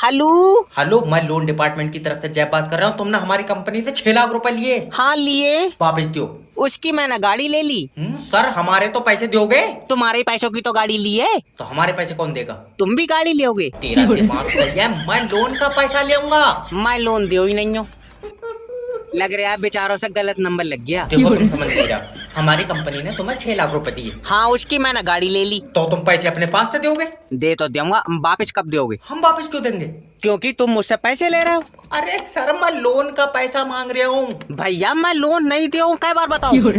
Hello. Hello, मैं loan department की तरफ से जय बात कर रहा हूँ। तुमने हमारी कंपनी से 6 लाख रुपए लिए। हाँ लिए। वापस दो। उसकी मैंने गाड़ी ले ली। सर, हमारे तो पैसे दोगे? तुम्हारे पैसों की तो गाड़ी ली है। तो हमारे पैसे कौन देगा? तुम भी गाड़ी लोगे? तेरा दिमाग सही है, मैं लोन का पैसा लेऊंगा। मैं लोन दे ही नहीं हूँ। लग रहा है बेचारों से गलत नंबर लग गया। देखो, तुम समझ नहीं रहा, हमारी कंपनी ने तुम्हें 6 लाख रुपए दिए। हाँ, उसकी मैंने गाड़ी ले ली। तो तुम पैसे अपने पास से दोगे? दे तो दूंगा, वापस कब दोगे? हम वापस क्यों देंगे? क्योंकि तुम मुझसे पैसे ले रहे हो। अरे सर, मैं लोन का पैसा मांग रहा हूँ। भैया मैं लोन नहीं दे हूँ, कई बार बताऊं?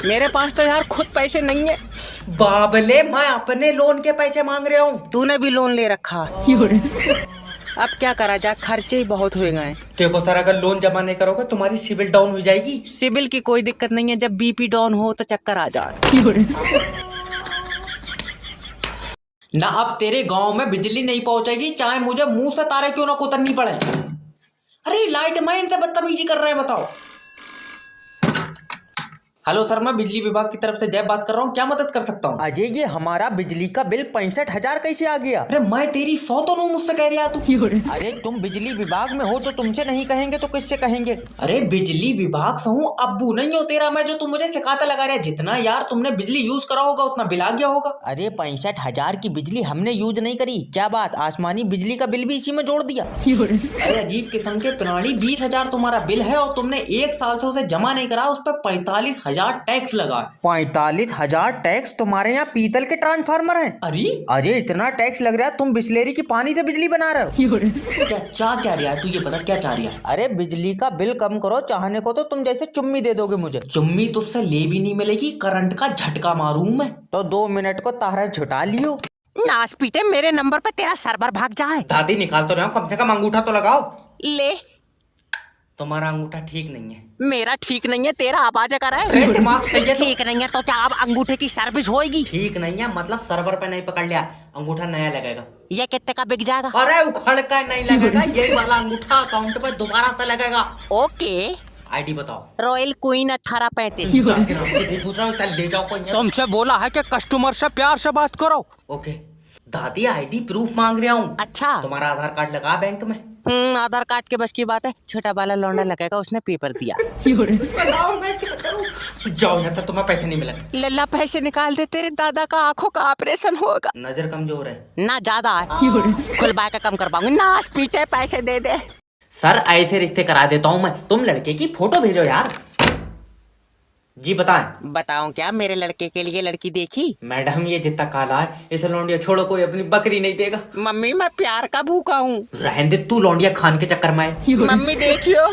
मेरे पास तो यार खुद पैसे नहीं है। बाबले, मैं अपने लोन के पैसे मांग रहा हूँ। तूने भी लोन ले रखा। अब क्या करा जाए, खर्चे ही बहुत हो गए। देखो सर, अगर लोन जमा नहीं करोगे तुम्हारी सिविल डाउन हो जाएगी। सिविल की कोई दिक्कत नहीं है, जब बीपी डाउन हो तो चक्कर आ जाए। ना अब तेरे गांव में बिजली नहीं पहुंचेगी, चाहे मुझे मुंह से तारे क्यों ना कुतरनी पड़े। अरे लाइट मैन से बदतमीजी कर रहे हैं, बताओ। हेलो सर, मैं बिजली विभाग की तरफ से जय बात कर रहा हूँ, क्या मदद कर सकता हूँ? अजय, ये हमारा बिजली का बिल 65,000 कैसे आ गया? अरे मैं तेरी 100 तो नहीं मुझसे कह रहा तू। अरे तुम बिजली विभाग में हो तो तुमसे नहीं कहेंगे तो किससे कहेंगे? अरे बिजली विभाग से हूँ, अब्बू नहीं हो तेरा मैं, जो तू मुझे सिखाता लगा रहा है। जितना यार तुमने बिजली यूज करा होगा उतना बिल आ गया होगा। अरे 65,000 की बिजली हमने यूज नहीं करी, क्या बात, आसमानी बिजली का बिल भी इसी में जोड़ दिया? अरे अजीब किस्म के प्राणी, 20,000 तुम्हारा बिल है और तुमने 1 साल से उसे जमा नहीं करा, उस पर 45,000 टैक्स लगा। 45,000 टैक्स? तुम्हारे यहाँ पीतल के ट्रांसफार्मर हैं? अरे इतना टैक्स लग रहा है, तुम बिस्लेरी की पानी से बिजली बना रहे हो? क्या चाह क्या रहा है तू, ये बता क्या चाह रहा है? अरे बिजली का बिल कम करो, चाहने को तो तुम जैसे चुम्मी दे दोगे मुझे। चुम्मी तुझसे ले भी नहीं मिलेगी, करंट का झटका मारूं मैं। तो 2 मिनट को तारा झुटा लियो। नाच पीटे, मेरे नंबर पे तेरा सर्वर भाग जाए। दादी निकाल तो रहा हूं, कम से कम अंगूठा तो लगाओ। ले। तुम्हारा अंगूठा ठीक नहीं है। मेरा ठीक नहीं है, तेरा आवाज कर रहा अरे है। दिमाग सही है तो? ठीक नहीं है तो क्या अब अंगूठे की सर्विस होएगी? ठीक नहीं है मतलब सर्वर पे नहीं पकड़ लिया, अंगूठा नया लगेगा। ये कितने का बिक जाएगा? अरे उखड़ का नहीं लगेगा, यही वाला अंगूठा अकाउंट पे दोबारा से लगेगा। ओके। आईडी बताओ। Royal queen 1835। पूछ रहा हूँ, चल ले जाओ कोई नहीं। तुमसे बोला है कि कस्टमर से प्यार से बात करो। ओके दादी, आईडी प्रूफ मांग रहा हूँ। अच्छा। तुम्हारा आधार कार्ड लगा बैंक में? आधार कार्ड के बस की बात है, छोटा वाला लौंडा लगेगा, उसने पेपर दिया। बताओ मैं क्या करूं? जाओ यहाँ से, तुम्हें पैसे नहीं मिलेंगे। लल्ला पैसे निकाल दे, तेरे दादा का आंखों का ऑपरेशन होगा। नजर कमजोर है ना ज्यादा है, खुलवा के कम कर पाऊंगी। नाच पीटे, पैसे दे दे। सर ऐसे रिश्ते करा देता हूँ मैं, तुम लड़के की फोटो भेजो यार। जी बताएं। बताऊं क्या, मेरे लड़के के लिए लड़की देखी? मैडम ये जितना काला है, इसे लौंडिया छोड़ो, कोई अपनी बकरी नहीं देगा। मम्मी मैं प्यार का भूखा हूँ। रहने दे, तू लौंडिया खान के चक्कर में है। मम्मी देखियो।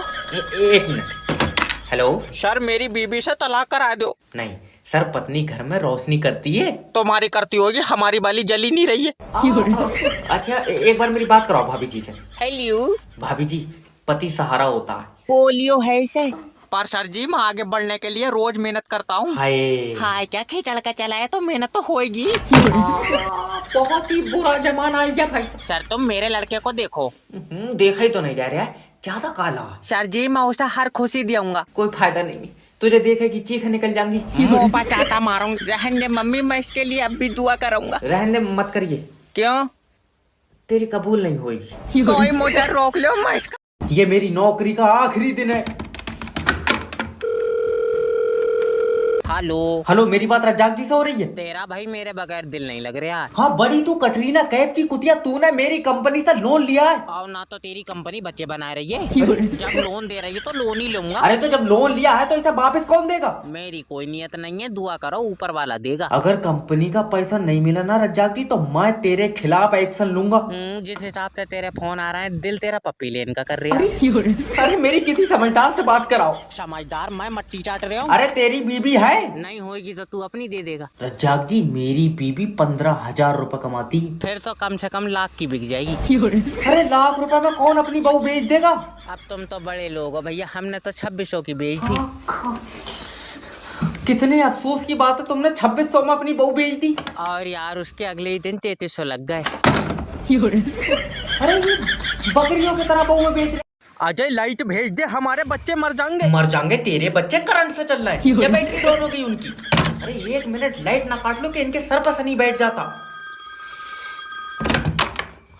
एक मिनट। हेलो सर, मेरी बीबी से तलाक करा दो। नहीं सर, पत्नी घर में रोशनी करती है। तुम्हारी करती होगी, हमारी वाली जली नहीं रही है। अच्छा एक बार मेरी बात कराओ भाभी जी से। हेलो भाभी जी, पति सहारा होता है। पोलियो है इसे। पर सर जी, मैं आगे बढ़ने के लिए रोज मेहनत करता हूँ। हाय हाय क्या खिचड़ का चला है तो मेहनत तो होएगी। बहुत ही बुरा जमाना आ गया भाई। सर तुम मेरे लड़के को देखो। देखा ही तो नहीं जा रहा है, ज्यादा काला। सर जी मैं उसे हर खुशी दूंगा। कोई फायदा नहीं, तुझे देखेगी चीख निकल जाएंगी। मुंह पर चाटा मारूंगा। रहने दे मम्मी, मैं इसके लिए अब भी दुआ करूंगा। रहने दे, मत करिए। क्यों? तेरी कबूल नहीं होगी। कोई मुझे रोक लो, मैं इसका। ये मेरी नौकरी का आखिरी दिन है। हेलो। हेलो, मेरी बात रज्जाक जी से हो रही है? तेरा भाई मेरे बगैर दिल नहीं लग रहा। हाँ बड़ी तू कटरीना कैफ की कुतिया, तूने मेरी कंपनी से लोन लिया है। और ना तो तेरी कंपनी बच्चे बना रही है, जब लोन दे रही है तो लोन ही लूंगा। अरे तो जब लोन लिया है तो इसे वापस कौन देगा? मेरी कोई नियत नहीं है, दुआ करो ऊपर वाला देगा। अगर कंपनी का पैसा नहीं मिला ना रज्जाक जी, तो मैं तेरे खिलाफ एक्शन लूंगा। जिस हिसाब से तेरे फोन आ रहा है, दिल तेरा पप्पी लेन का कर रहा है। अरे मेरी किसी समझदार से बात कराओ। समझदार मैं मट्टी चाट रहा हूँ। अरे तेरी बीबी है? नहीं होगी तो तू अपनी दे देगा। रज्जाक जी, मेरी बीबी 15,000 रुपए कमाती है। फिर तो कम से कम लाख की बिक जाएगी। अरे लाख रुपए में कौन अपनी बहू बेच देगा? अब तुम तो बड़े लोग हो भैया, हमने तो 2600 की बेच दी। कितने अफसोस की बात है, तुमने 2600 में अपनी बहू बेच दी। और यार उसके अगले ही दिन 3300 लग गए। अरे ये बकरियों की तरह बहू बेच रहे। अजय लाइट भेज दे, हमारे बच्चे मर जाएंगे। मर जाएंगे तेरे बच्चे, करंट से चल रहा है। क्या बैटरी डाउन हो गई उनकी? अरे 1 मिनट लाइट ना काट लो कि इनके सर पर शनि बैठ जाता।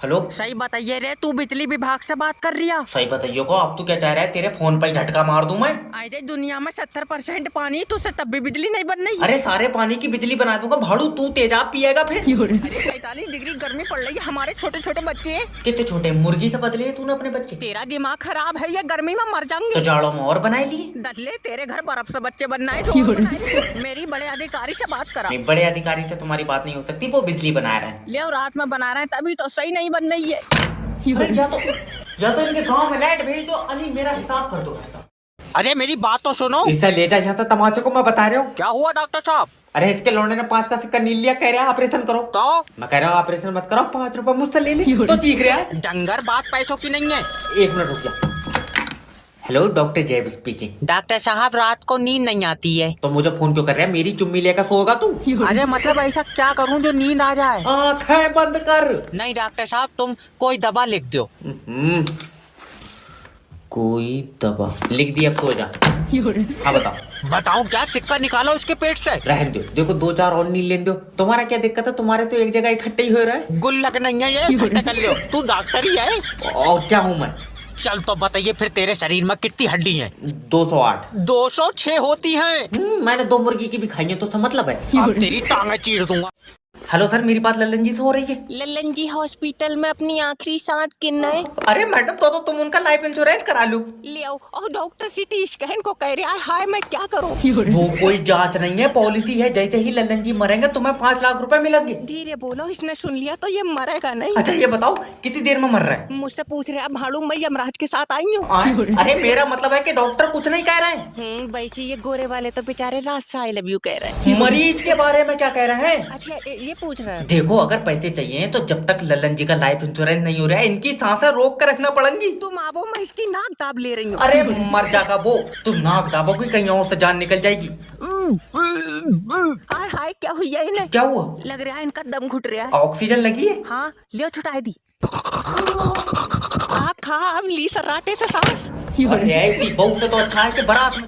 हेलो, सही बताइए रे, तू बिजली विभाग से बात कर रही है? सही बताइए को, अब तू क्या चाह रहा है? तेरे फोन पर झटका मार दूं मैं? आज दुनिया में 70% पानी, तुझसे तब भी बिजली नहीं बन रही। अरे सारे पानी की बिजली बना दूंगा भाड़ू, तू तेजाब पिएगा फिर। अरे 45 डिग्री गर्मी पड़ रही है, हमारे छोटे छोटे बच्चे हैं। कितने छोटे, मुर्गी से बदले तूने अपने बच्चे? तेरा दिमाग खराब है, ये गर्मी में मर जाएंगे। तो जाड़ों में और बनाए लिए। दसले तेरे घर बर्फ से बच्चे बनना है, जो और बनाए। मेरी बड़े अधिकारी से बात करा। नहीं, बड़े अधिकारी से तुम्हारी बात नहीं हो सकती, वो बिजली बना रहे हैं। ले और रात में बना रहे हैं, तभी तो सही नहीं बन रही है। अरे या तो इनके गांव में लाइट भेज दो, अली मेरा हिसाब कर दो भाई साहब। अरे मेरी बात तो सुनो। इससे ले जा यहाँ, तो तमाचे को मैं बता रहा हूँ। क्या हुआ डॉक्टर साहब? अरे इसके लौंडे ने 5 का सिक्का नील लिया, कह रहा है ऑपरेशन करो। तो मैं कह रहा हूँ ऑपरेशन मत करो, 5 रुपए मुझसे ले ले। तो चीख रहा है। डंगर, बात पैसों की नहीं है। 1 मिनट रुक जा। हेलो, डॉक्टर जैब स्पीकिंग। डॉक्टर साहब, रात को नींद नहीं आती है। तो मुझे फोन क्यों कर रहा है? मेरी चुम्मी लेकर सोएगा तू? अरे मतलब ऐसा क्या करूं जो नींद आ जाए? आँखें बंद कर। नहीं डॉक्टर साहब, तुम कोई दवा लिख दो। कोई दवा लिख दी, अब सो जा। हाँ बताओ। बताओ क्या? सिक्का निकालो उसके पेट से। रहने दो, देखो 2-4 और नील लेने दो। तुम्हारा क्या दिक्कत है? तुम्हारे तो एक जगह इकट्ठे ही हो रहा है। गुल्लक नहीं है ये, इकट्ठा कर लो। तू डॉक्टर ही है। और क्या हूँ मैं? चल तो बताइए फिर, तेरे शरीर में कितनी हड्डी हैं? 208। 206 होती हैं। मैंने 2 मुर्गी की भी खाई है, तो उसका मतलब है। अब तेरी टांगें चीर दूंगा। हेलो सर, मेरी बात लल्लन जी से हो रही है? लल्लन जी हॉस्पिटल में अपनी आखिरी सांस गिनना है। अरे मैडम, तो तुम उनका लाइफ इंश्योरेंस करा लो। ले आओ। और डॉक्टर सिटी स्कैन को कह रहा है। हाय, मैं क्या करूं? वो कोई जांच नहीं है, पॉलिसी है। जैसे ही लल्लन जी मरेंगे तुम्हें 5 लाख रुपए मिलेंगे। धीरे बोलो, इसने सुन लिया तो ये मरेगा नहीं। अच्छा ये बताओ, कितनी देर में मर रहा है? मुझसे पूछ रहे हैं भाड़ू, मैं यमराज के साथ आई हूँ। अरे मेरा मतलब है कि डॉक्टर कुछ नहीं कह रहे हैं। वैसे ये गोरे वाले तो बेचारे रात से आई लव यू कह रहे हैं। मरीज के बारे में क्या कह रहे हैं? अच्छा ये पूछ रहे हैं। देखो, अगर पैसे चाहिए तो जब तक लल्लन जी का लाइफ इंश्योरेंस नहीं हो रहा है, इनकी सांसें रोक कर रखना पड़ेंगी। तुम आवो, मैं इसकी नाक दाब ले रही हूँ। अरे मर जाएगा वो, तुम नाक दाबोगी, कहीं और से जान निकल जाएगी। हाय हाय, क्या हुआ इन्हें? क्या हुआ? लग रहा है इनका दम घुट रहा है। ऑक्सीजन लगी है? हाँ, लियो छुटाई दी। खा अब ली सर्राटे से सांस। अरे ऐसी बहू से तो अच्छा है कि बारात में